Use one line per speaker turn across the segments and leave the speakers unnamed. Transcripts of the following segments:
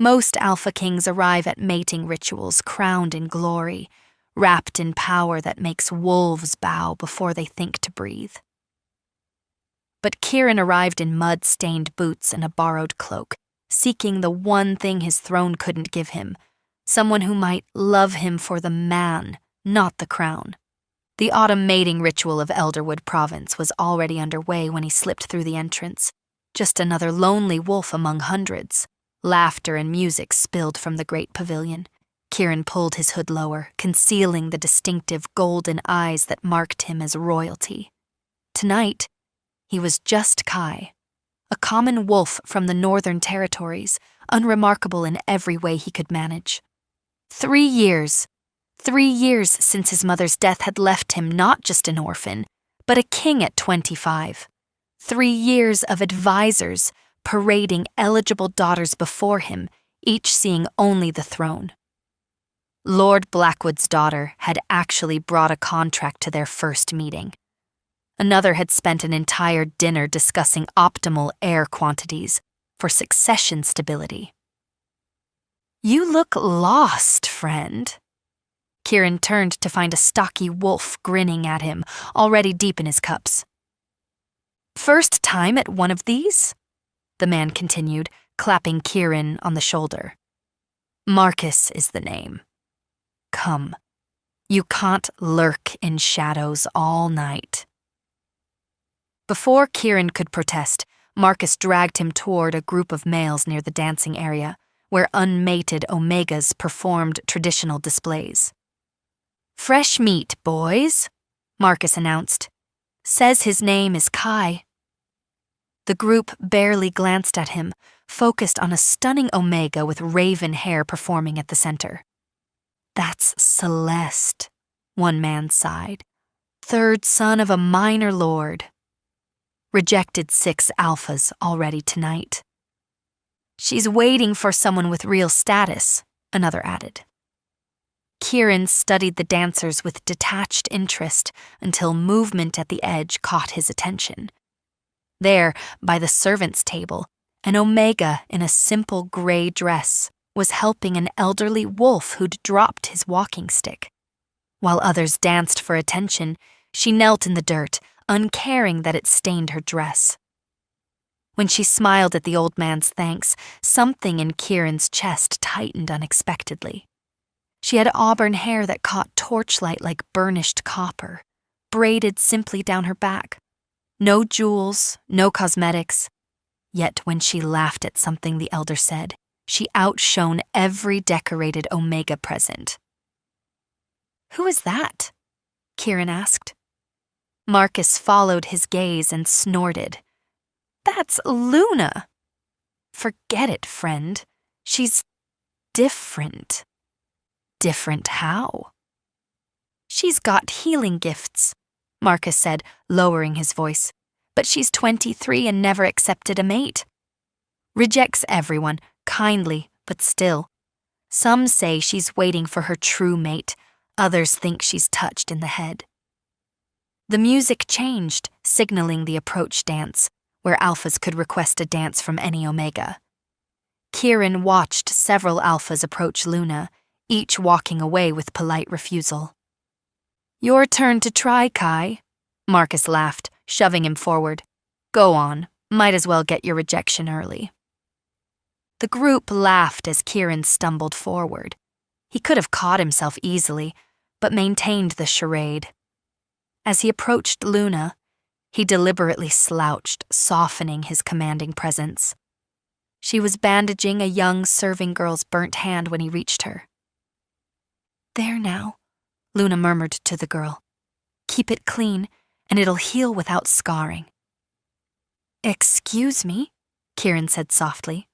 Most alpha kings arrive at mating rituals crowned in glory, wrapped in power that makes wolves bow before they think to breathe. But Kieran arrived in mud-stained boots and a borrowed cloak, seeking the one thing his throne couldn't give him, someone who might love him for the man, not the crown. The autumn mating ritual of Elderwood Province was already underway when he slipped through the entrance, just another lonely wolf among hundreds. Laughter and music spilled from the great pavilion. Kieran pulled his hood lower, concealing the distinctive golden eyes that marked him as royalty. Tonight, he was just Kai, a common wolf from the Northern Territories, unremarkable in every way he could manage. 3 years since his mother's death had left him not just an orphan, but a king at 25. 3 years of advisors parading eligible daughters before him, each seeing only the throne. Lord Blackwood's daughter had actually brought a contract to their first meeting. Another had spent an entire dinner discussing optimal heir quantities for succession stability. "You look lost, friend." Kieran turned to find a stocky wolf grinning at him, already deep in his cups. "First time at one of these?" the man continued, clapping Kieran on the shoulder. "Marcus is the name. Come, you can't lurk in shadows all night." Before Kieran could protest, Marcus dragged him toward a group of males near the dancing area, where unmated omegas performed traditional displays. "Fresh meat, boys," Marcus announced. "Says his name is Kai." The group barely glanced at him, focused on a stunning omega with raven hair performing at the center. "That's Celeste," one man sighed. "Third son of a minor lord. Rejected 6 alphas already tonight." "She's waiting for someone with real status," another added. Kieran studied the dancers with detached interest until movement at the edge caught his attention. There, by the servants' table, an omega in a simple gray dress was helping an elderly wolf who'd dropped his walking stick. While others danced for attention, she knelt in the dirt, uncaring that it stained her dress. When she smiled at the old man's thanks, something in Kieran's chest tightened unexpectedly. She had auburn hair that caught torchlight like burnished copper, braided simply down her back. No jewels, no cosmetics. Yet when she laughed at something the elder said, she outshone every decorated omega present. "Who is that?" Kieran asked. Marcus followed his gaze and snorted. "That's Luna." "Forget it, friend. She's different." "Different how?" "She's got healing gifts," Marcus said, lowering his voice. "But she's 23 and never accepted a mate. Rejects everyone, kindly, but still. Some say she's waiting for her true mate. Others think she's touched in the head." The music changed, signaling the approach dance, where alphas could request a dance from any omega. Kieran watched several alphas approach Luna, each walking away with polite refusal. "Your turn to try, Kai," Marcus laughed, shoving him forward. "Go on, might as well get your rejection early." The group laughed as Kieran stumbled forward. He could have caught himself easily, but maintained the charade. As he approached Luna, he deliberately slouched, softening his commanding presence. She was bandaging a young serving girl's burnt hand when he reached her. "There now," Luna murmured to the girl. "Keep it clean, and it'll heal without scarring." "Excuse me," Kieran said softly.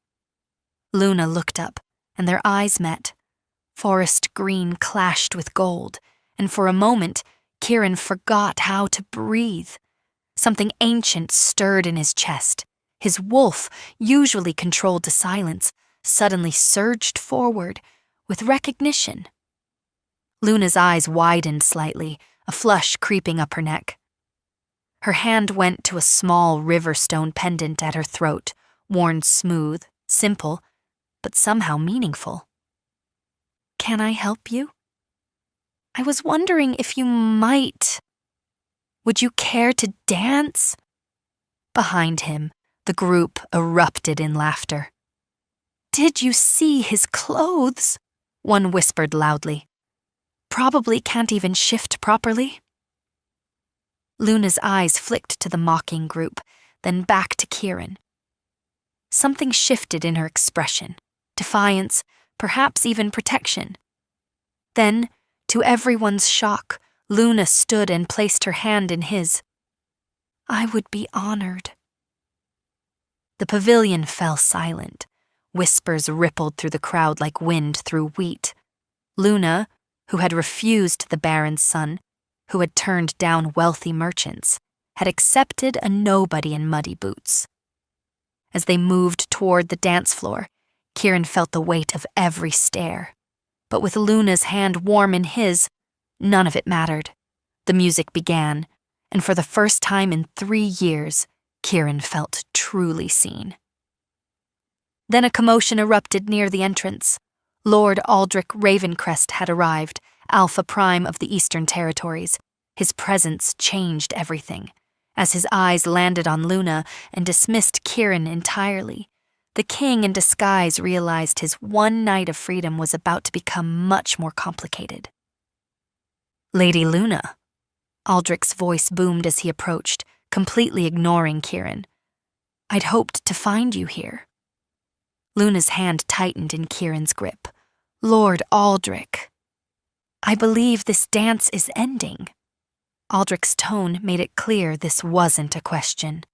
Luna looked up, and their eyes met. Forest green clashed with gold, and for a moment, Kieran forgot how to breathe. Something ancient stirred in his chest. His wolf, usually controlled to silence, suddenly surged forward with recognition. Luna's eyes widened slightly, a flush creeping up her neck. Her hand went to a small river stone pendant at her throat, worn smooth, simple, but somehow meaningful. "Can I help you? I was wondering if you might. Would you care to dance?" Behind him, the group erupted in laughter. "Did you see his clothes?" one whispered loudly. "Probably can't even shift properly." Luna's eyes flicked to the mocking group, then back to Kieran. Something shifted in her expression, defiance, perhaps even protection. Then, to everyone's shock, Luna stood and placed her hand in his. "I would be honored." The pavilion fell silent. Whispers rippled through the crowd like wind through wheat. Luna, who had refused the Baron's son, who had turned down wealthy merchants, had accepted a nobody in muddy boots. As they moved toward the dance floor, Kieran felt the weight of every stare. But with Luna's hand warm in his, none of it mattered. The music began, and for the first time in 3 years, Kieran felt truly seen. Then a commotion erupted near the entrance. Lord Aldrich Ravencrest had arrived, Alpha Prime of the Eastern Territories. His presence changed everything. As his eyes landed on Luna and dismissed Kieran entirely, the king in disguise realized his one night of freedom was about to become much more complicated. "Lady Luna," Aldrich's voice boomed as he approached, completely ignoring Kieran. "I'd hoped to find you here." Luna's hand tightened in Kieran's grip. "Lord Aldrich, I believe this dance is ending." Aldrich's tone made it clear this wasn't a question.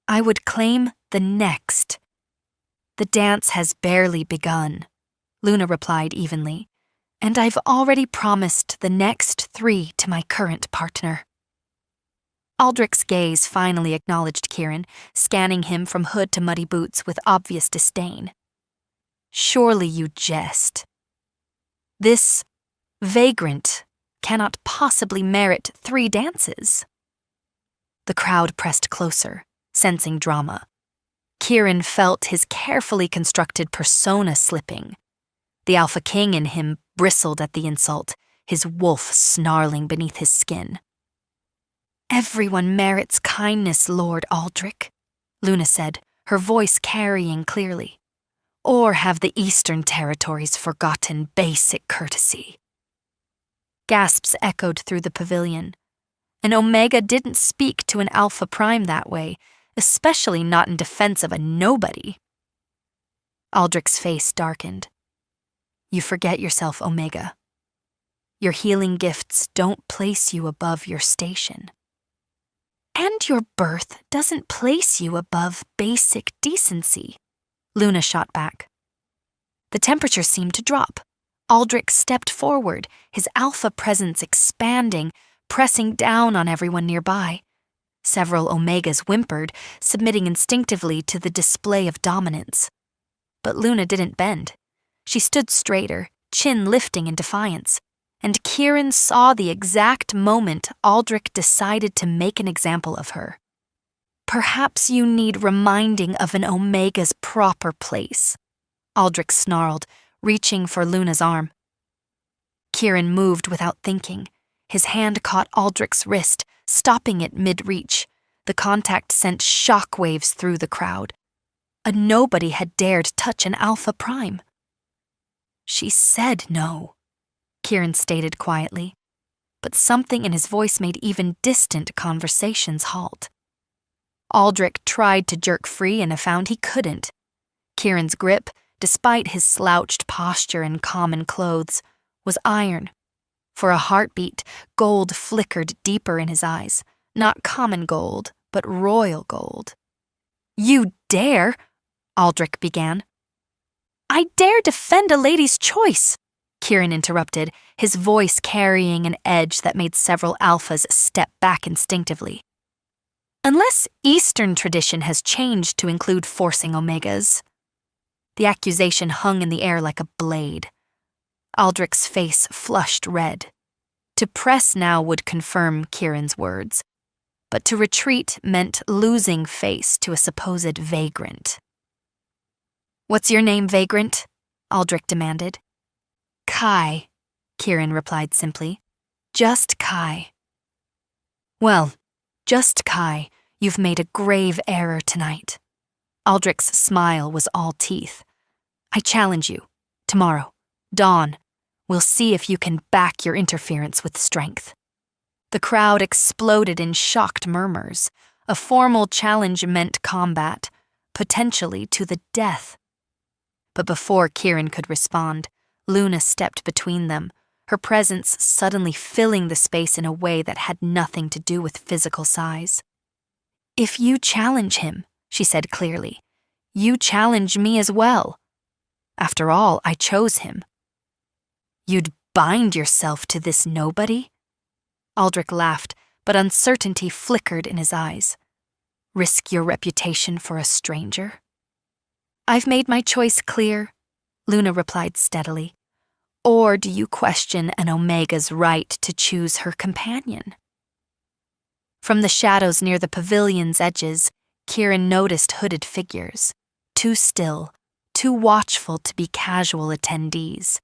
"I would claim the next." "The dance has barely begun," Luna replied evenly, "and I've already promised the next 3 to my current partner." Aldrich's gaze finally acknowledged Kieran, scanning him from hood to muddy boots with obvious disdain. "Surely you jest. This vagrant cannot possibly merit 3 dances." The crowd pressed closer, sensing drama. Kieran felt his carefully constructed persona slipping. The Alpha King in him bristled at the insult, his wolf snarling beneath his skin. "Everyone merits kindness, Lord Aldrich," Luna said, her voice carrying clearly. "Or have the Eastern Territories forgotten basic courtesy?" Gasps echoed through the pavilion. An Omega didn't speak to an Alpha Prime that way, especially not in defense of a nobody. Aldrich's face darkened. "You forget yourself, Omega. Your healing gifts don't place you above your station. And your birth doesn't place you above basic decency," Luna shot back. The temperature seemed to drop. Aldrich stepped forward, his alpha presence expanding, pressing down on everyone nearby. Several Omegas whimpered, submitting instinctively to the display of dominance. But Luna didn't bend. She stood straighter, chin lifting in defiance. And Kieran saw the exact moment Aldrich decided to make an example of her. "Perhaps you need reminding of an Omega's proper place," Aldrich snarled, reaching for Luna's arm. Kieran moved without thinking. His hand caught Aldrich's wrist, stopping it mid-reach. The contact sent shockwaves through the crowd. A nobody had dared touch an Alpha Prime. "She said no," Kieran stated quietly, but something in his voice made even distant conversations halt. Aldrich tried to jerk free and found he couldn't. Kieran's grip, despite his slouched posture and common clothes, was iron. For a heartbeat, gold flickered deeper in his eyes, not common gold, but royal gold. "You dare," Aldrich began. "I dare defend a lady's choice," Kieran interrupted, his voice carrying an edge that made several alphas step back instinctively. "Unless Eastern tradition has changed to include forcing Omegas." The accusation hung in the air like a blade. Aldrich's face flushed red. To press now would confirm Kieran's words, but to retreat meant losing face to a supposed vagrant. "What's your name, vagrant?" Aldrich demanded. "Kai," Kieran replied simply. "Just Kai." "Well, just Kai, you've made a grave error tonight." Aldrich's smile was all teeth. "I challenge you. Tomorrow, dawn, we'll see if you can back your interference with strength." The crowd exploded in shocked murmurs. A formal challenge meant combat, potentially to the death. But before Kieran could respond, Luna stepped between them, her presence suddenly filling the space in a way that had nothing to do with physical size. "If you challenge him," she said clearly, "you challenge me as well. After all, I chose him." "You'd bind yourself to this nobody?" Aldrich laughed, but uncertainty flickered in his eyes. "Risk your reputation for a stranger?" "I've made my choice clear," Luna replied steadily. "Or do you question an Omega's right to choose her companion?" From the shadows near the pavilion's edges, Kieran noticed hooded figures, too still, too watchful to be casual attendees.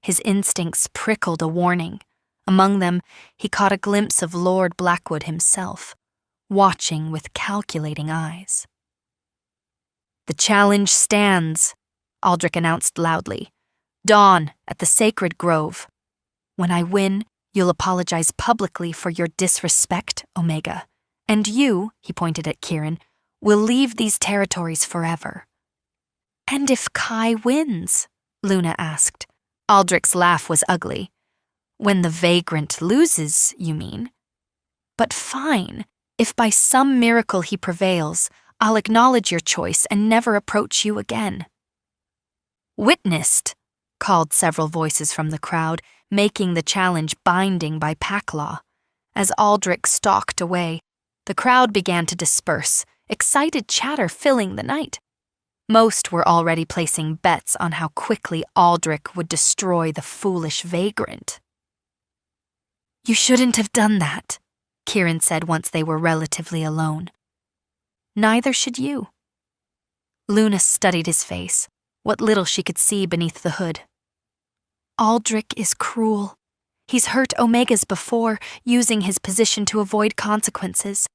His instincts prickled a warning. Among them, he caught a glimpse of Lord Blackwood himself, watching with calculating eyes. "The challenge stands," Aldrich announced loudly. "Dawn at the sacred grove. When I win, you'll apologize publicly for your disrespect, Omega. And you," he pointed at Kieran, "will leave these territories forever." "And if Kai wins?" Luna asked. Aldrich's laugh was ugly. "When the vagrant loses, you mean? But fine, if by some miracle he prevails, I'll acknowledge your choice and never approach you again." "Witnessed," called several voices from the crowd, making the challenge binding by pack law. As Aldrich stalked away, the crowd began to disperse, excited chatter filling the night. Most were already placing bets on how quickly Aldrich would destroy the foolish vagrant. "You shouldn't have done that," Kieran said once they were relatively alone. "Neither should you." Luna studied his face, what little she could see beneath the hood. "Aldrich is cruel. He's hurt Omegas before, using his position to avoid consequences.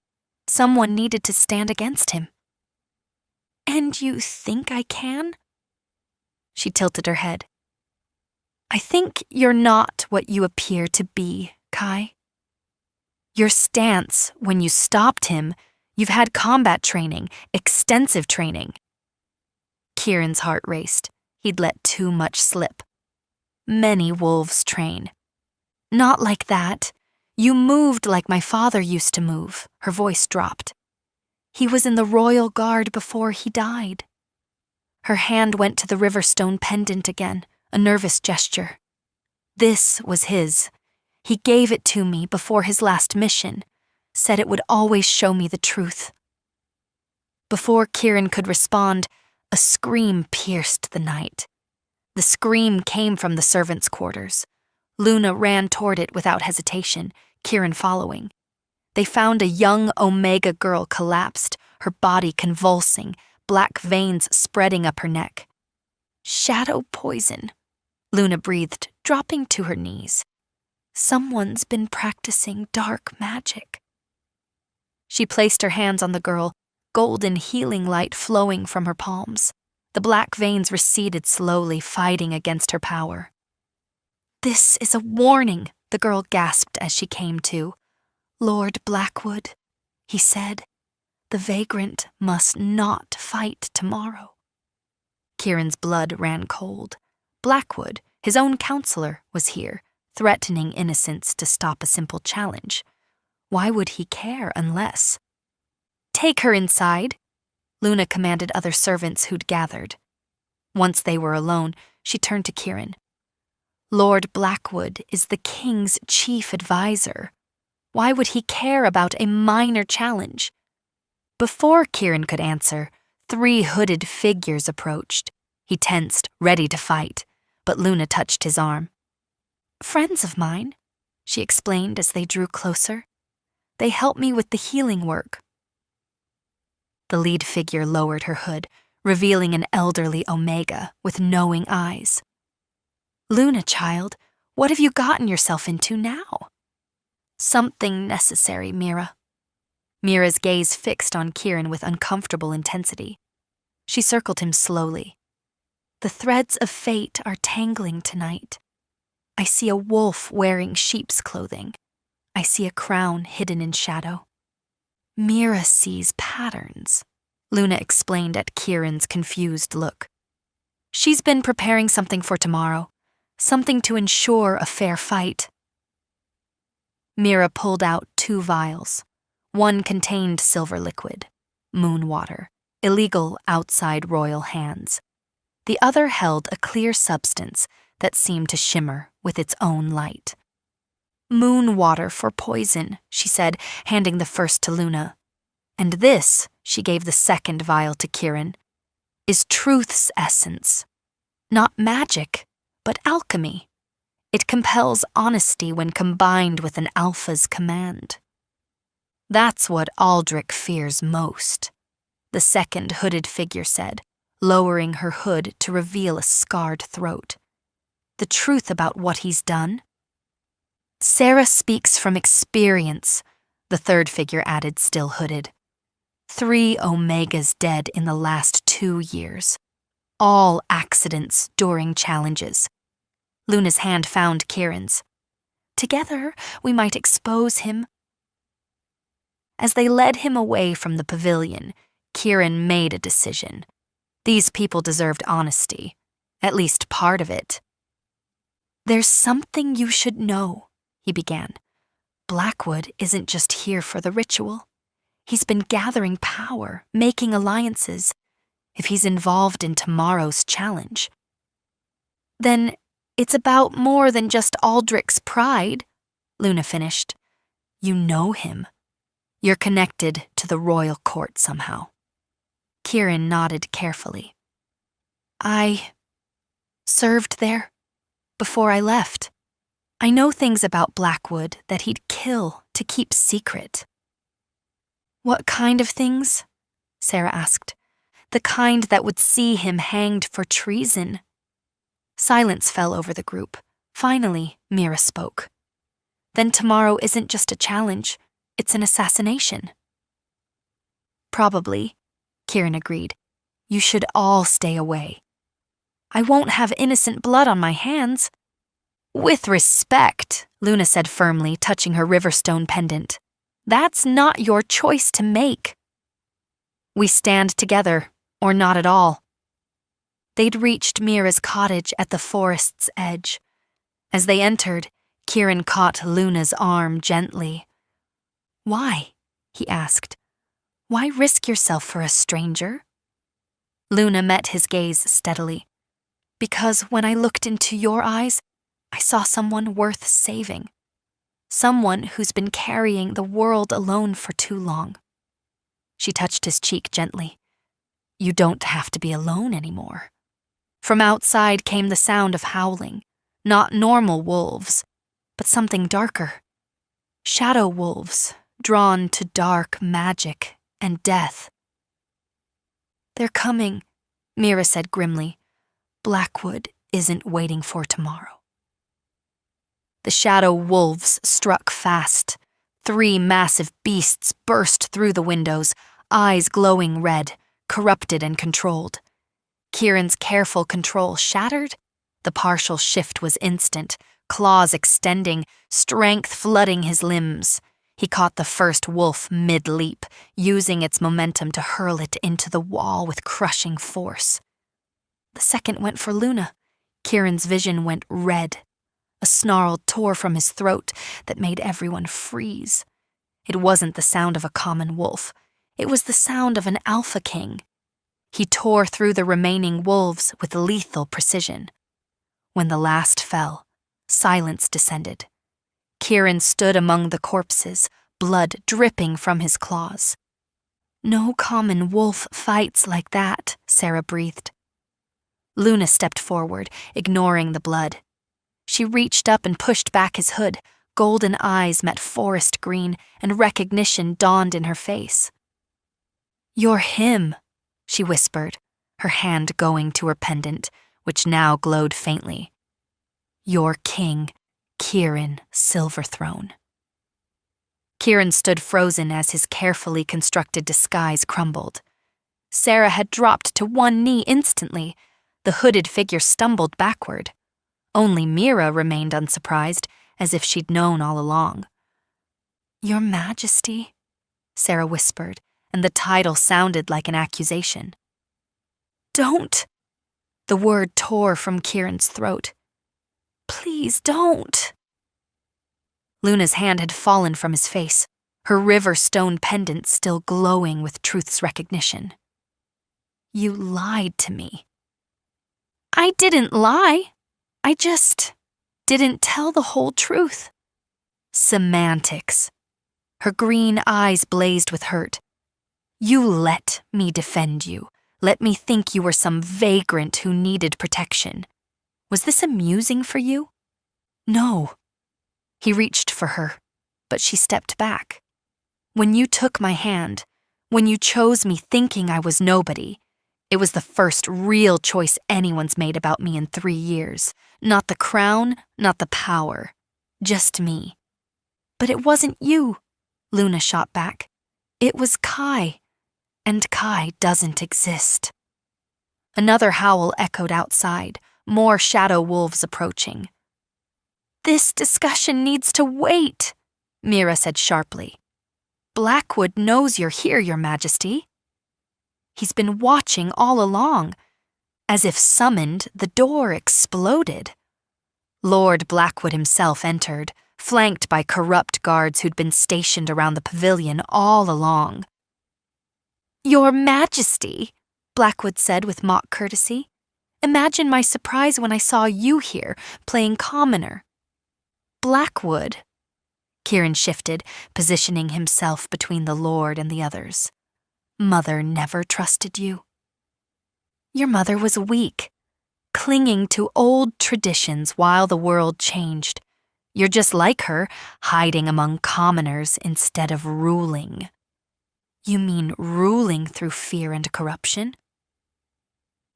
Someone needed to stand against him." "And you think I can?" She tilted her head. "I think you're not what you appear to be, Kai. Your stance, when you stopped him, you've had combat training, extensive training." Kieran's heart raced. He'd let too much slip. "Many wolves train." "Not like that. You moved like my father used to move." Her voice dropped. "He was in the Royal Guard before he died." Her hand went to the Riverstone pendant again, a nervous gesture. "This was his. He gave it to me before his last mission, said it would always show me the truth." Before Kieran could respond, a scream pierced the night. The scream came from the servants' quarters. Luna ran toward it without hesitation, Kieran following. They found a young Omega girl collapsed, her body convulsing, black veins spreading up her neck. "Shadow poison," Luna breathed, dropping to her knees. "Someone's been practicing dark magic." She placed her hands on the girl, golden healing light flowing from her palms. The black veins receded slowly, fighting against her power. "This is a warning," the girl gasped as she came to. "Lord Blackwood," he said, "the vagrant must not fight tomorrow." Kieran's blood ran cold. Blackwood, his own counselor, was here, threatening innocents to stop a simple challenge. Why would he care unless? "Take her inside," Luna commanded other servants who'd gathered. Once they were alone, she turned to Kieran. "Lord Blackwood is the king's chief advisor. Why would he care about a minor challenge?" Before Kieran could answer, 3 hooded figures approached. He tensed, ready to fight, but Luna touched his arm. "Friends of mine," she explained as they drew closer. "They help me with the healing work." The lead figure lowered her hood, revealing an elderly Omega with knowing eyes. "Luna, child, what have you gotten yourself into now?" "Something necessary, Mira." Mira's gaze fixed on Kieran with uncomfortable intensity. She circled him slowly. "The threads of fate are tangling tonight. I see a wolf wearing sheep's clothing. I see a crown hidden in shadow." "Mira sees patterns," Luna explained at Kieran's confused look. "She's been preparing something for tomorrow, something to ensure a fair fight." Mira pulled out 2 vials. One contained silver liquid, moon water, illegal outside royal hands. The other held a clear substance that seemed to shimmer with its own light. "Moon water for poison," she said, handing the first to Luna. "And this," she gave the second vial to Kieran, "is truth's essence. Not magic, but alchemy. It compels honesty when combined with an alpha's command." "That's what Aldrich fears most," the second hooded figure said, lowering her hood to reveal a scarred throat. "The truth about what he's done?" "Sarah speaks from experience," the third figure added, still hooded. 3 Omegas dead in the last 2 years. All accidents during challenges. Luna's hand found Kieran's. "Together, we might expose him." As they led him away from the pavilion, Kieran made a decision. These people deserved honesty, at least part of it. "There's something you should know," he began. "Blackwood isn't just here for the ritual. He's been gathering power, making alliances. If he's involved in tomorrow's challenge, then it's about more than just Aldrich's pride," Luna finished. "You know him. You're connected to the royal court somehow." Kieran nodded carefully. "I served there before I left. I know things about Blackwood that he'd kill to keep secret." "What kind of things?" Sarah asked. "The kind that would see him hanged for treason." Silence fell over the group. Finally, Mira spoke. "Then tomorrow isn't just a challenge, it's an assassination." "Probably," Kieran agreed. "You should all stay away." "I won't have innocent blood on my hands." "With respect," Luna said firmly, touching her Riverstone pendant. "That's not your choice to make." "We stand together, or not at all." They'd reached Mira's cottage at the forest's edge. As they entered, Kieran caught Luna's arm gently. "Why?" he asked. "Why risk yourself for a stranger?" Luna met his gaze steadily. "Because when I looked into your eyes, I saw someone worth saving. Someone who's been carrying the world alone for too long." She touched his cheek gently. "You don't have to be alone anymore." From outside came the sound of howling, not normal wolves, but something darker. Shadow wolves, drawn to dark magic and death. "They're coming," Mira said grimly. "Blackwood isn't waiting for tomorrow." The shadow wolves struck fast. 3 massive beasts burst through the windows, eyes glowing red, corrupted and controlled. Kieran's careful control shattered. The partial shift was instant, claws extending, strength flooding his limbs. He caught the first wolf mid-leap, using its momentum to hurl it into the wall with crushing force. The second went for Luna. Kieran's vision went red. A snarl tore from his throat that made everyone freeze. It wasn't the sound of a common wolf. It was the sound of an alpha king. He tore through the remaining wolves with lethal precision. When the last fell, silence descended. Kieran stood among the corpses, blood dripping from his claws. "No common wolf fights like that," Sarah breathed. Luna stepped forward, ignoring the blood. She reached up and pushed back his hood. Golden eyes met forest green, and recognition dawned in her face. "You're him," she whispered. her hand going to her pendant, which now glowed faintly. Your king, Kieran Silverthrone. Kieran stood frozen as his carefully constructed disguise crumbled. Sarah had dropped to one knee instantly. The hooded figure stumbled backward. Only Mira remained unsurprised, as if she'd known all along. Your Majesty, Sarah whispered, and the title sounded like an accusation. Don't! The word tore from Kieran's throat. Please don't! Luna's hand had fallen from his face, her river stone pendant still glowing with truth's recognition. You lied to me. I didn't lie. I just didn't tell the whole truth. Semantics. Her green eyes blazed with hurt. You let me defend you. Let me think you were some vagrant who needed protection. Was this amusing for you? No. He reached for her, but she stepped back. When you took my hand, when you chose me thinking I was nobody, it was the first real choice anyone's made about me in 3 years. Not the crown, not the power. Just me. But it wasn't you, Luna shot back. It was Kai. And Kai doesn't exist. Another howl echoed outside, more shadow wolves approaching. This discussion needs to wait, Mira said sharply. Blackwood knows you're here, Your Majesty. He's been watching all along. As if summoned, the door exploded. Lord Blackwood himself entered, flanked by corrupt guards who'd been stationed around the pavilion all along. Your Majesty, Blackwood said with mock courtesy. Imagine my surprise when I saw you here, playing commoner. Blackwood. Kieran shifted, positioning himself between the Lord and the others. Mother never trusted you. Your mother was weak, clinging to old traditions while the world changed. You're just like her, hiding among commoners instead of ruling. You mean ruling through fear and corruption?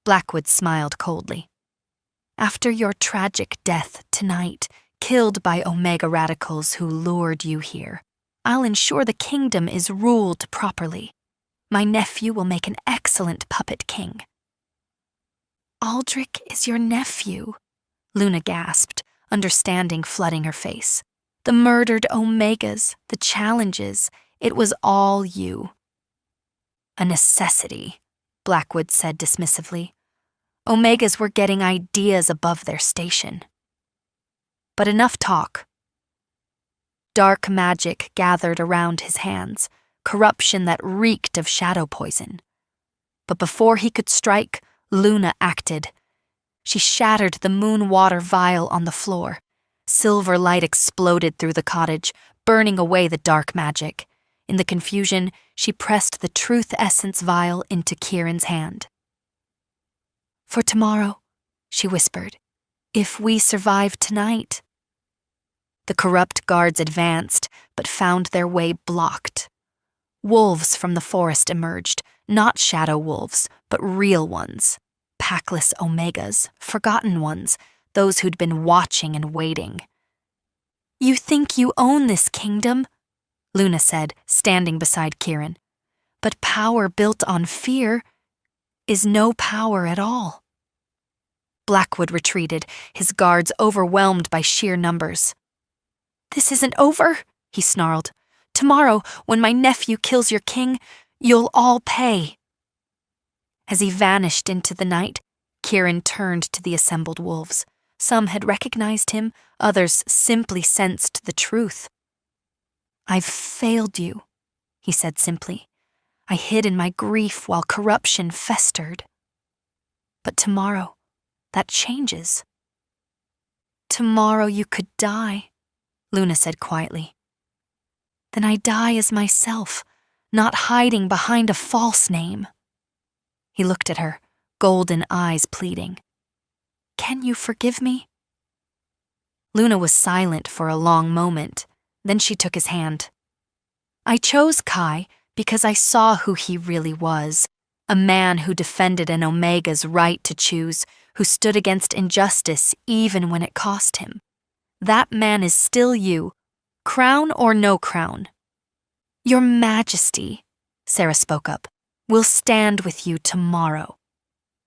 Blackwood smiled coldly. After your tragic death tonight, killed by Omega radicals who lured you here, I'll ensure the kingdom is ruled properly. My nephew will make an excellent puppet king. Aldrich is your nephew, Luna gasped, understanding flooding her face. The murdered Omegas, the challenges, it was all you. A necessity, Blackwood said dismissively. Omegas were getting ideas above their station. But enough talk. Dark magic gathered around his hands, corruption that reeked of shadow poison. But before he could strike, Luna acted. She shattered the moon water vial on the floor. Silver light exploded through the cottage, burning away the dark magic. In the confusion, she pressed the truth essence vial into Kieran's hand. For tomorrow, she whispered, if we survive tonight. The corrupt guards advanced, but found their way blocked. Wolves from the forest emerged, not shadow wolves, but real ones. Packless Omegas, forgotten ones, those who'd been watching and waiting. You think you own this kingdom? Luna said, standing beside Kieran. But power built on fear is no power at all. Blackwood retreated, his guards overwhelmed by sheer numbers. This isn't over, he snarled. Tomorrow, when my nephew kills your king, you'll all pay. As he vanished into the night, Kieran turned to the assembled wolves. Some had recognized him, others simply sensed the truth. I've failed you, he said simply. I hid in my grief while corruption festered. But tomorrow, that changes. Tomorrow you could die, Luna said quietly. Then I die as myself, not hiding behind a false name. He looked at her, golden eyes pleading. Can you forgive me? Luna was silent for a long moment. Then she took his hand. I chose Kai because I saw who he really was, a man who defended an Omega's right to choose, who stood against injustice even when it cost him. That man is still you, crown or no crown. Your Majesty, Sarah spoke up, will stand with you tomorrow.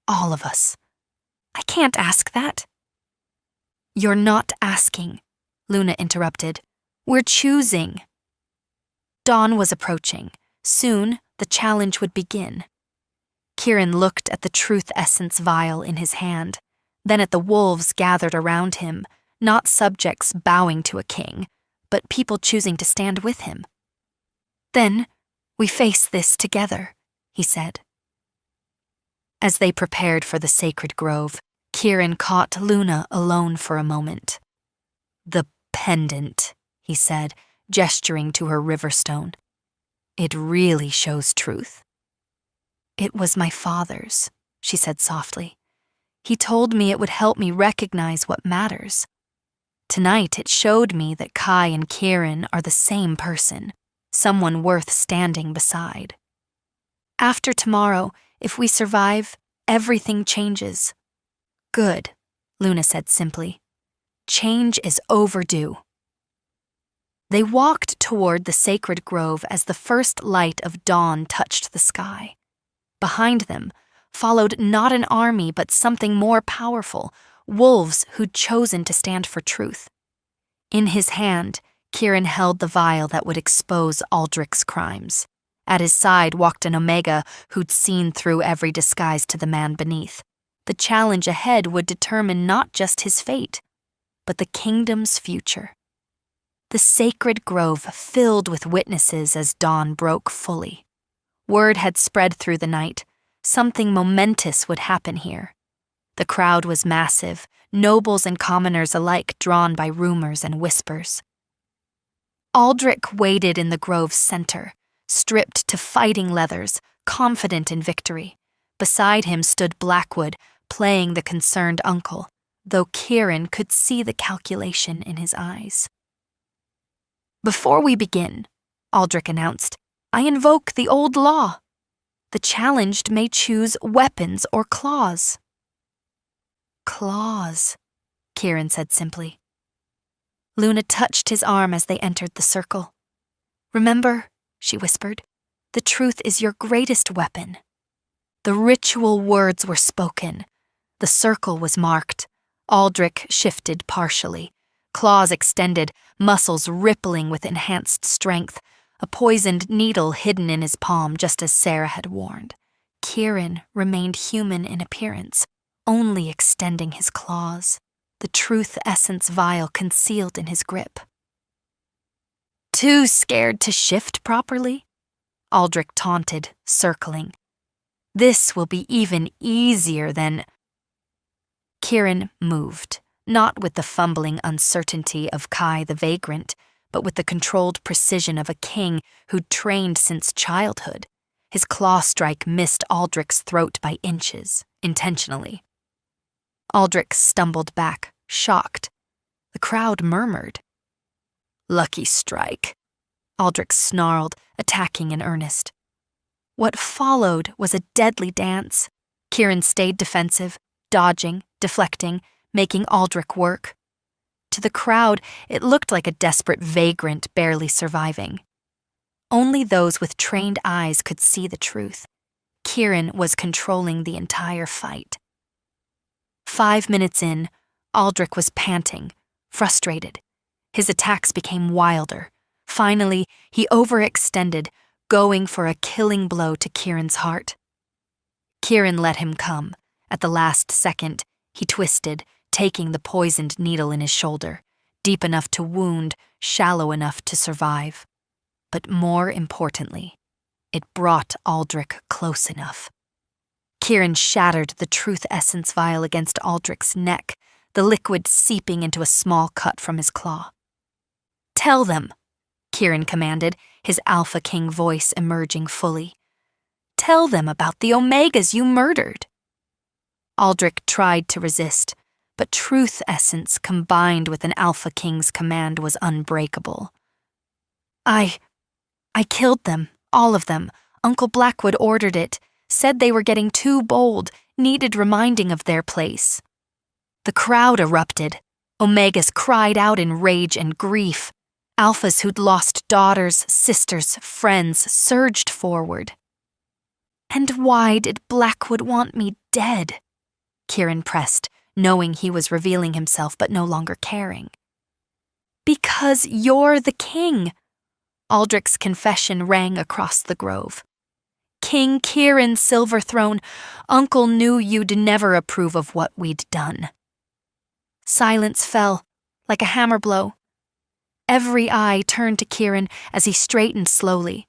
All of us. I can't ask that. You're not asking, Luna interrupted. We're choosing. Dawn was approaching. Soon, the challenge would begin. Kieran looked at the truth essence vial in his hand, then at the wolves gathered around him, not subjects bowing to a king, but people choosing to stand with him. Then, we face this together, he said. As they prepared for the sacred grove, Kieran caught Luna alone for a moment. The pendant, he said, gesturing to her riverstone. It really shows truth. It was my father's, she said softly. He told me it would help me recognize what matters. Tonight it showed me that Kai and Kieran are the same person, someone worth standing beside. After tomorrow, if we survive, everything changes. Good, Luna said simply. Change is overdue. They walked toward the sacred grove as the first light of dawn touched the sky. Behind them followed not an army but something more powerful, wolves who'd chosen to stand for truth. In his hand, Kieran held the vial that would expose Aldrich's crimes. At his side walked an Omega who'd seen through every disguise to the man beneath. The challenge ahead would determine not just his fate, but the kingdom's future. The sacred grove filled with witnesses as dawn broke fully. Word had spread through the night. Something momentous would happen here. The crowd was massive, nobles and commoners alike drawn by rumors and whispers. Aldrich waited in the grove's center, stripped to fighting leathers, confident in victory. Beside him stood Blackwood, playing the concerned uncle, though Kieran could see the calculation in his eyes. Before we begin, Aldrich announced, I invoke the old law. The challenged may choose weapons or claws. Claws, Kieran said simply. Luna touched his arm as they entered the circle. Remember, she whispered, the truth is your greatest weapon. The ritual words were spoken. The circle was marked. Aldrich shifted partially. Claws extended, muscles rippling with enhanced strength, a poisoned needle hidden in his palm just as Sarah had warned. Kieran remained human in appearance, only extending his claws, the truth essence vial concealed in his grip. Too scared to shift properly? Aldrich taunted, circling. This will be even easier than... Kieran moved, not with the fumbling uncertainty of Kai the vagrant, but with the controlled precision of a king who'd trained since childhood. His claw strike missed Aldrich's throat by inches, intentionally. Aldrich stumbled back, shocked. The crowd murmured. Lucky strike, Aldrich snarled, attacking in earnest. What followed was a deadly dance. Kieran stayed defensive, dodging, deflecting, making Aldrich work. To the crowd, it looked like a desperate vagrant barely surviving. Only those with trained eyes could see the truth. Kieran was controlling the entire fight. 5 minutes in, Aldrich was panting, frustrated. His attacks became wilder. Finally, he overextended, going for a killing blow to Kieran's heart. Kieran let him come. At the last second, he twisted, taking the poisoned needle in his shoulder, deep enough to wound, shallow enough to survive. But more importantly, it brought Aldrich close enough. Kieran shattered the truth essence vial against Aldrich's neck, the liquid seeping into a small cut from his claw. Tell them, Kieran commanded, his Alpha King voice emerging fully. Tell them about the Omegas you murdered. Aldrich tried to resist, but truth essence combined with an Alpha King's command was unbreakable. I killed them, all of them. Uncle Blackwood ordered it. said they were getting too bold, needed reminding of their place. The crowd erupted. Omegas cried out in rage and grief. Alphas who'd lost daughters, sisters, friends surged forward. "And why did Blackwood want me dead?" Kieran pressed, knowing he was revealing himself but no longer caring. "Because you're the king." Aldrich's confession rang across the grove. "King Kieran Silverthrone, Uncle knew you'd never approve of what we'd done." Silence fell, like a hammer blow. Every eye turned to Kieran as he straightened slowly,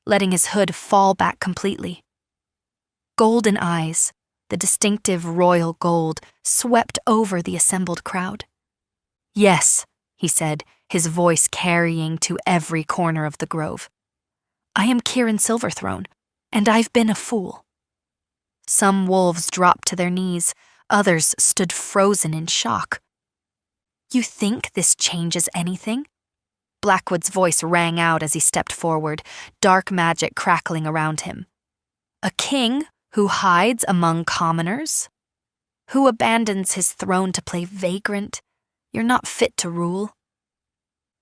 letting his hood fall back completely. Golden eyes, the distinctive royal gold, swept over the assembled crowd. "Yes," he said, his voice carrying to every corner of the grove. "I am Kieran Silverthrone, and I've been a fool." Some wolves dropped to their knees, others stood frozen in shock. "You think this changes anything?" Blackwood's voice rang out as he stepped forward, dark magic crackling around him. "A king who hides among commoners? Who abandons his throne to play vagrant? You're not fit to rule."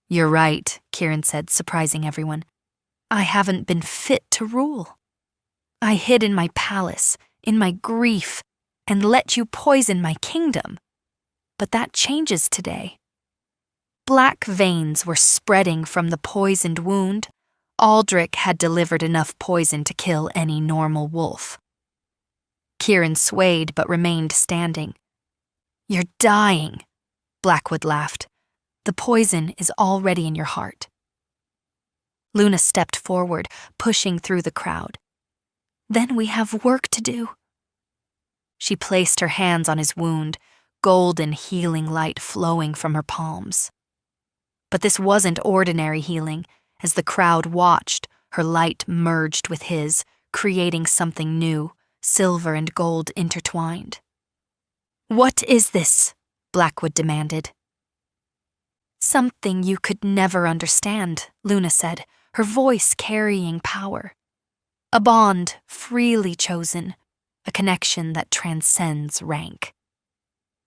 "You're right," Kieran said, surprising everyone. "I haven't been fit to rule. I hid in my palace, in my grief, and let you poison my kingdom. But that changes today." Black veins were spreading from the poisoned wound. Aldrich had delivered enough poison to kill any normal wolf. Kieran swayed but remained standing. "You're dying," Blackwood laughed. "The poison is already in your heart." Luna stepped forward, pushing through the crowd. "Then we have work to do." She placed her hands on his wound, golden healing light flowing from her palms. But this wasn't ordinary healing. As the crowd watched, her light merged with his, creating something new, silver and gold intertwined. "What is this?" Blackwood demanded. "Something you could never understand," Luna said, her voice carrying power. "A bond freely chosen, a connection that transcends rank."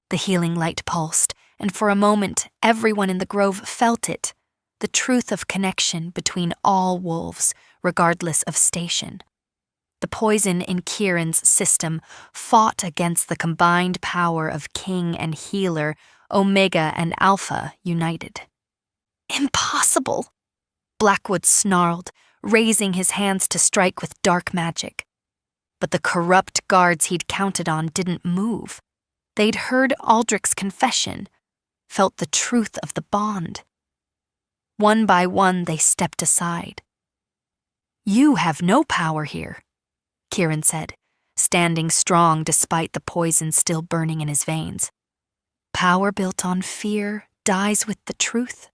The healing light pulsed, and for a moment everyone in the grove felt it, the truth of connection between all wolves, regardless of station. The poison in Kieran's system fought against the combined power of king and healer, Omega and Alpha united. "Impossible!" Blackwood snarled, raising his hands to strike with dark magic. But the corrupt guards he'd counted on didn't move. They'd heard Aldrich's confession, felt the truth of the bond. One by one, they stepped aside. "You have no power here," Kieran said, standing strong despite the poison still burning in his veins. "Power built on fear dies with the truth."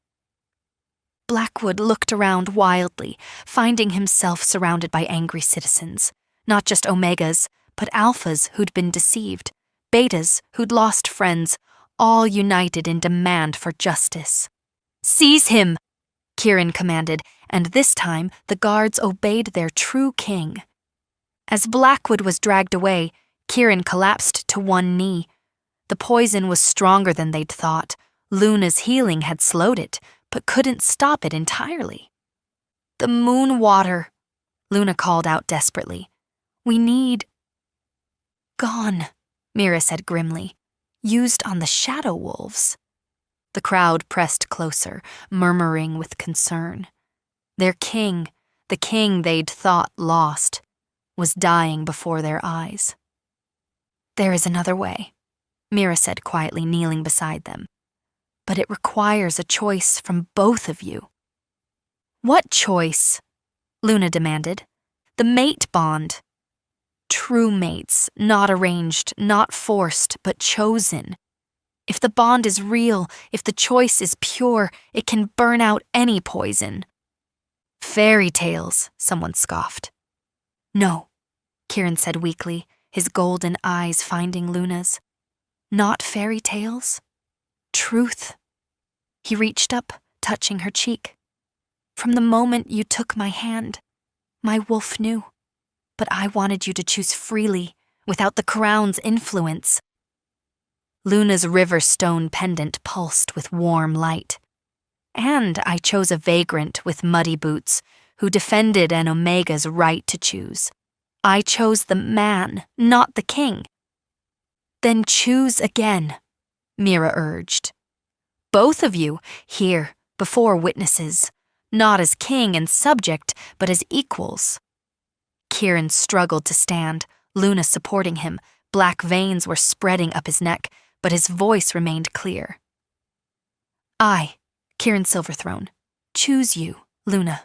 Blackwood looked around wildly, finding himself surrounded by angry citizens, not just Omegas, but Alphas who'd been deceived, Betas who'd lost friends, all united in demand for justice. "Seize him!" Kieran commanded, and this time the guards obeyed their true king. As Blackwood was dragged away, Kieran collapsed to one knee. The poison was stronger than they'd thought. Luna's healing had slowed it, but couldn't stop it entirely. "The moon water," Luna called out desperately. "We need—" "Gone," Mira said grimly. "Used on the shadow wolves." The crowd pressed closer, murmuring with concern. Their king, the king they'd thought lost, was dying before their eyes. "There is another way," Mira said quietly, kneeling beside them. "But it requires a choice from both of you." "What choice?" Luna demanded. "The mate bond. True mates, not arranged, not forced, but chosen. If the bond is real, if the choice is pure, it can burn out any poison." "Fairy tales," someone scoffed. "No," Kieran said weakly, his golden eyes finding Luna's. "Not fairy tales. Truth." He reached up, touching her cheek. "From the moment you took my hand, my wolf knew. But I wanted you to choose freely, without the crown's influence. Luna's river stone pendant pulsed with warm light. And I chose a vagrant with muddy boots who defended an Omega's right to choose. I chose the man, not the king. Then choose again, Mira urged. Both of you, here, before witnesses, not as king and subject, but as equals. Kieran struggled to stand, Luna supporting him. Black veins were spreading up his neck, but his voice remained clear. I, Kieran Silverthrone, choose you, Luna.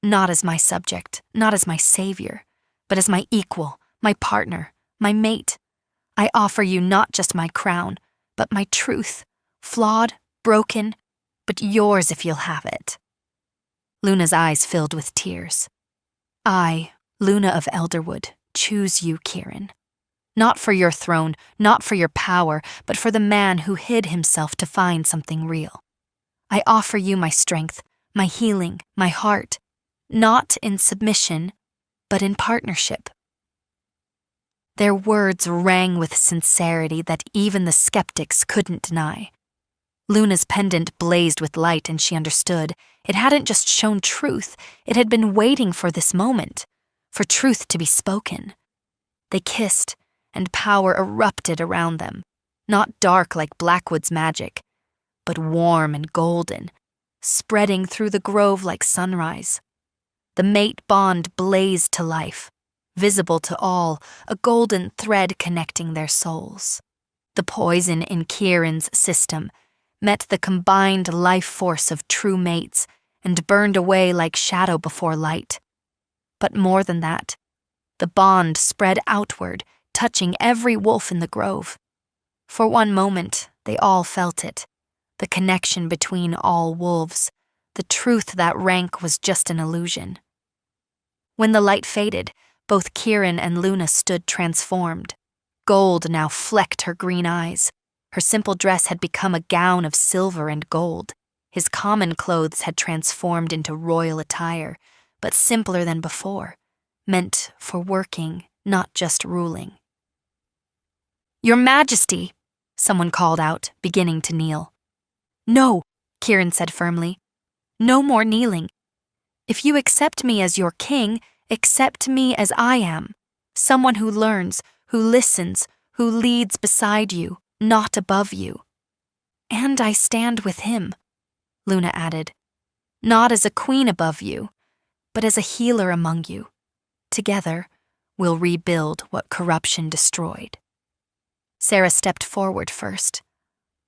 Not as my subject, not as my savior, but as my equal, my partner, my mate. I offer you not just my crown, but my truth, flawed, broken, but yours if you'll have it. Luna's eyes filled with tears. I, Luna of Elderwood, choose you, Kieran. Not for your throne, not for your power, but for the man who hid himself to find something real. I offer you my strength, my healing, my heart, not in submission, but in partnership. Their words rang with sincerity that even the skeptics couldn't deny. Luna's pendant blazed with light, and she understood. It hadn't just shown truth, it had been waiting for this moment, for truth to be spoken. They kissed, and power erupted around them, not dark like Blackwood's magic, but warm and golden, spreading through the grove like sunrise. The mate bond blazed to life, visible to all, a golden thread connecting their souls. The poison in Kieran's system met the combined life force of true mates and burned away like shadow before light. But more than that, the bond spread outward, touching every wolf in the grove. For one moment, they all felt it, the connection between all wolves, the truth that rank was just an illusion. When the light faded, both Kieran and Luna stood transformed. Gold now flecked her green eyes. Her simple dress had become a gown of silver and gold. His common clothes had transformed into royal attire, but simpler than before, meant for working, not just ruling. "Your Majesty," someone called out, beginning to kneel. "No," Kieran said firmly. "No more kneeling. If you accept me as your king, accept me as I am, someone who learns, who listens, who leads beside you, not above you. And I stand with him," Luna added, "not as a queen above you, but as a healer among you. Together, we'll rebuild what corruption destroyed." Sarah stepped forward first.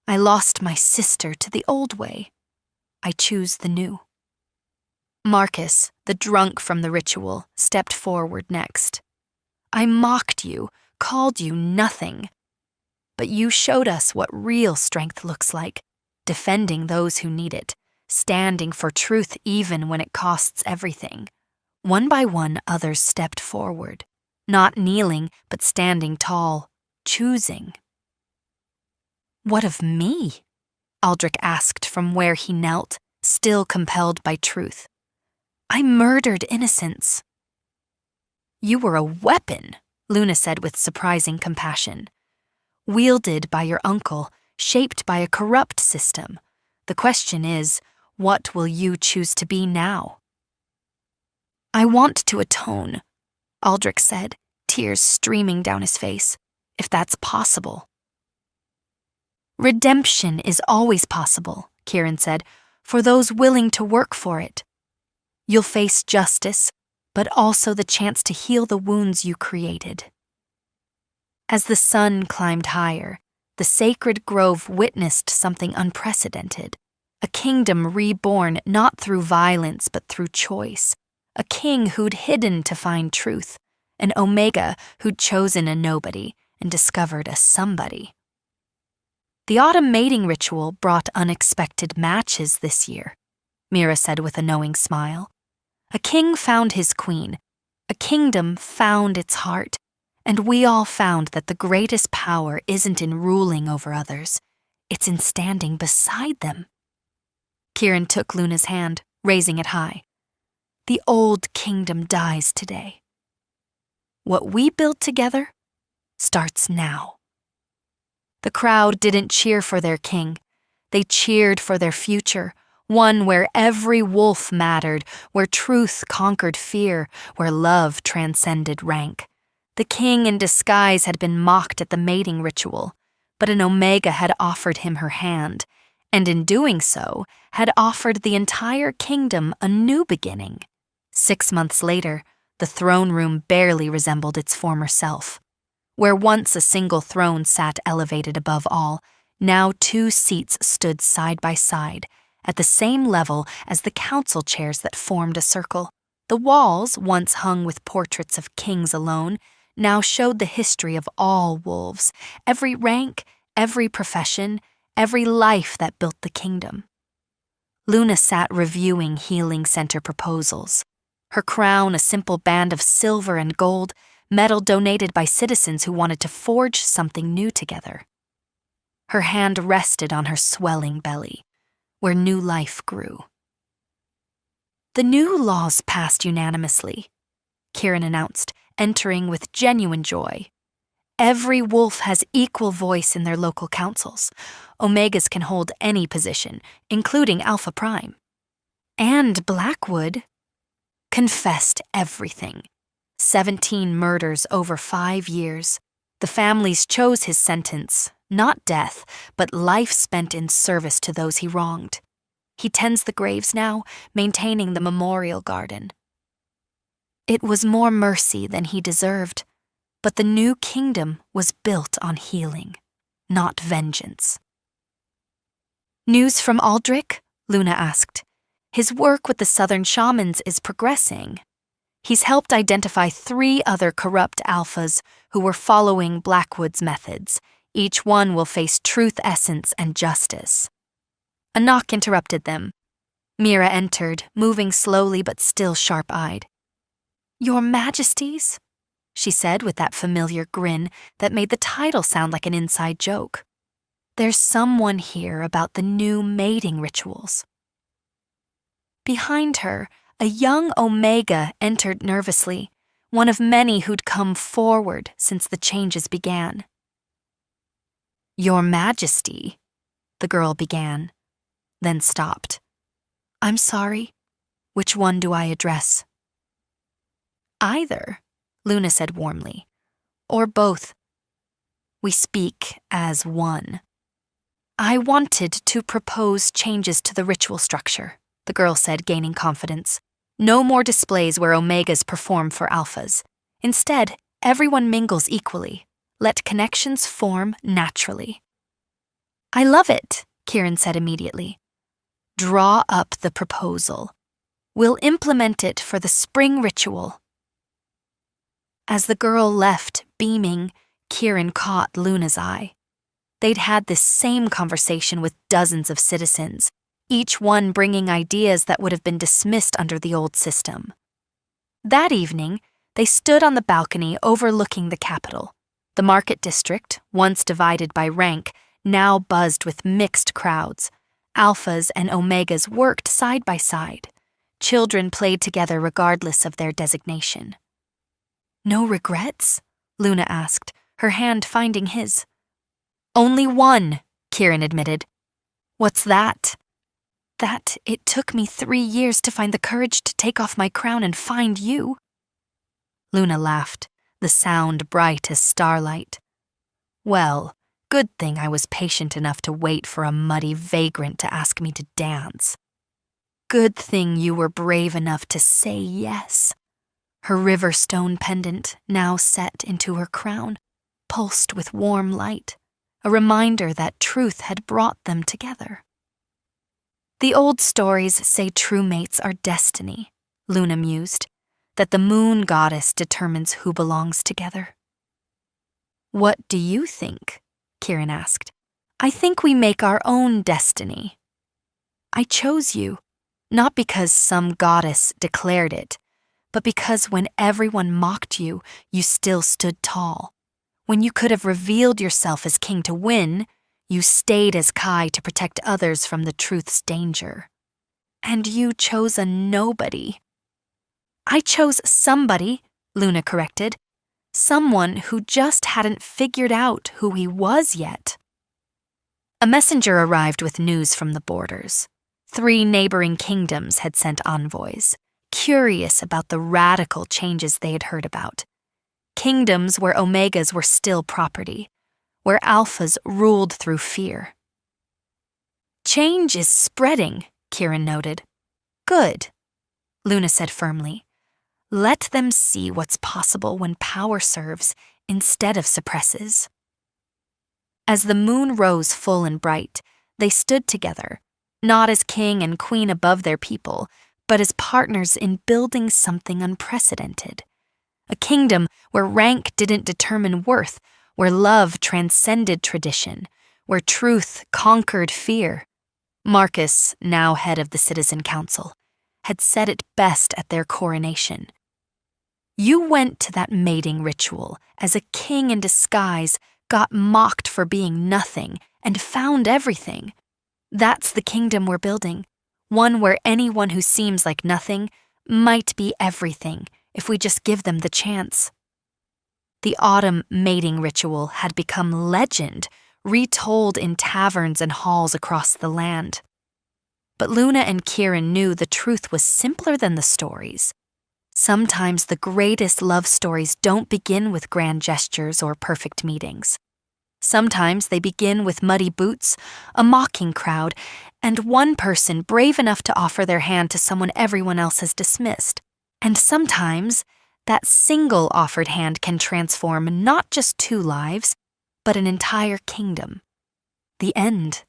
"I lost my sister to the old way. I choose the new." Marcus, the drunk from the ritual, stepped forward next. "I mocked you, called you nothing. But you showed us what real strength looks like, defending those who need it, standing for truth even when it costs everything." One by one, others stepped forward, not kneeling, but standing tall, choosing. "What of me?" Aldrich asked from where he knelt, still compelled by truth. "I murdered innocents." "You were a weapon," Luna said with surprising compassion. "Wielded by your uncle, shaped by a corrupt system. The question is, what will you choose to be now?" "I want to atone," Aldrich said, tears streaming down his face, "if that's possible." "Redemption is always possible," Kieran said, "for those willing to work for it. You'll face justice, but also the chance to heal the wounds you created." As the sun climbed higher, the sacred grove witnessed something unprecedented, a kingdom reborn not through violence but through choice, a king who'd hidden to find truth, an Omega who'd chosen a nobody and discovered a somebody. "The autumn mating ritual brought unexpected matches this year," Mira said with a knowing smile. "A king found his queen, a kingdom found its heart, and we all found that the greatest power isn't in ruling over others, it's in standing beside them." Kieran took Luna's hand, raising it high. "The old kingdom dies today. What we build together starts now. The crowd didn't cheer for their king. They cheered for their future, one where every wolf mattered, where truth conquered fear, where love transcended rank. The king in disguise had been mocked at the mating ritual, but an Omega had offered him her hand, and in doing so, had offered the entire kingdom a new beginning. 6 months later, the throne room barely resembled its former self. Where once a single throne sat elevated above all, now 2 seats stood side by side, at the same level as the council chairs that formed a circle. The walls, once hung with portraits of kings alone, now showed the history of all wolves, every rank, every profession, every life that built the kingdom. Luna sat reviewing healing center proposals. Her crown a simple band of silver and gold, metal donated by citizens who wanted to forge something new together. Her hand rested on her swelling belly, where new life grew. The new laws passed unanimously, Kieran announced, entering with genuine joy. Every wolf has equal voice in their local councils. Omegas can hold any position, including Alpha Prime. And Blackwood confessed everything. 17 murders over 5 years. The families chose his sentence, not death, but life spent in service to those he wronged. He tends the graves now, maintaining the memorial garden. It was more mercy than he deserved, but the new kingdom was built on healing, not vengeance. News from Aldrich? Luna asked. His work with the southern shamans is progressing. He's helped identify 3 other corrupt alphas who were following Blackwood's methods. Each one will face truth essence and justice. A knock interrupted them. Mira entered, moving slowly but still sharp-eyed. "Your Majesties?" she said with that familiar grin that made the title sound like an inside joke. "There's someone here about the new mating rituals." Behind her, a young Omega entered nervously, one of many who'd come forward since the changes began. "Your Majesty," the girl began, then stopped. "I'm sorry. Which one do I address?" "Either," Luna said warmly. "Or both. We speak as one." "I wanted to propose changes to the ritual structure," the girl said, gaining confidence. "No more displays where Omegas perform for Alphas. Instead, everyone mingles equally. Let connections form naturally." "I love it," Kieran said immediately. "Draw up the proposal. We'll implement it for the spring ritual." As the girl left, beaming, Kieran caught Luna's eye. They'd had this same conversation with dozens of citizens, each one bringing ideas that would have been dismissed under the old system. That evening, they stood on the balcony overlooking the capital. The market district, once divided by rank, now buzzed with mixed crowds. Alphas and Omegas worked side by side. Children played together regardless of their designation. "No regrets?" Luna asked, her hand finding his. "Only one," Kieran admitted. "What's that?" "That it took me 3 years to find the courage to take off my crown and find you." Luna laughed, the sound bright as starlight. "Well, good thing I was patient enough to wait for a muddy vagrant to ask me to dance. Good thing you were brave enough to say yes." Her river stone pendant, now set into her crown, pulsed with warm light, a reminder that truth had brought them together. "The old stories say true mates are destiny," Luna mused, "that the moon goddess determines who belongs together." "What do you think?" Kieran asked. "I think we make our own destiny. I chose you, not because some goddess declared it, but because when everyone mocked you, you still stood tall. When you could have revealed yourself as king to win, you stayed as Kai to protect others from the truth's danger. And you chose a nobody." "I chose somebody," Luna corrected. Someone who just hadn't figured out who he was yet. A messenger arrived with news from the borders. 3 neighboring kingdoms had sent envoys, curious about the radical changes they had heard about. Kingdoms where omegas were still property, where alphas ruled through fear. Change is spreading, Kieran noted. Good, Luna said firmly. Let them see what's possible when power serves instead of suppresses. As the moon rose full and bright, they stood together, not as king and queen above their people, but as partners in building something unprecedented. A kingdom where rank didn't determine worth, where love transcended tradition, where truth conquered fear. Marcus, now head of the Citizen Council, had said it best at their coronation. You went to that mating ritual as a king in disguise, got mocked for being nothing, and found everything. That's the kingdom we're building, one where anyone who seems like nothing might be everything if we just give them the chance. The autumn mating ritual had become legend, retold in taverns and halls across the land. But Luna and Kieran knew the truth was simpler than the stories. Sometimes the greatest love stories don't begin with grand gestures or perfect meetings. Sometimes they begin with muddy boots, a mocking crowd, and one person brave enough to offer their hand to someone everyone else has dismissed. And sometimes that single offered hand can transform not just 2 lives, but an entire kingdom. The end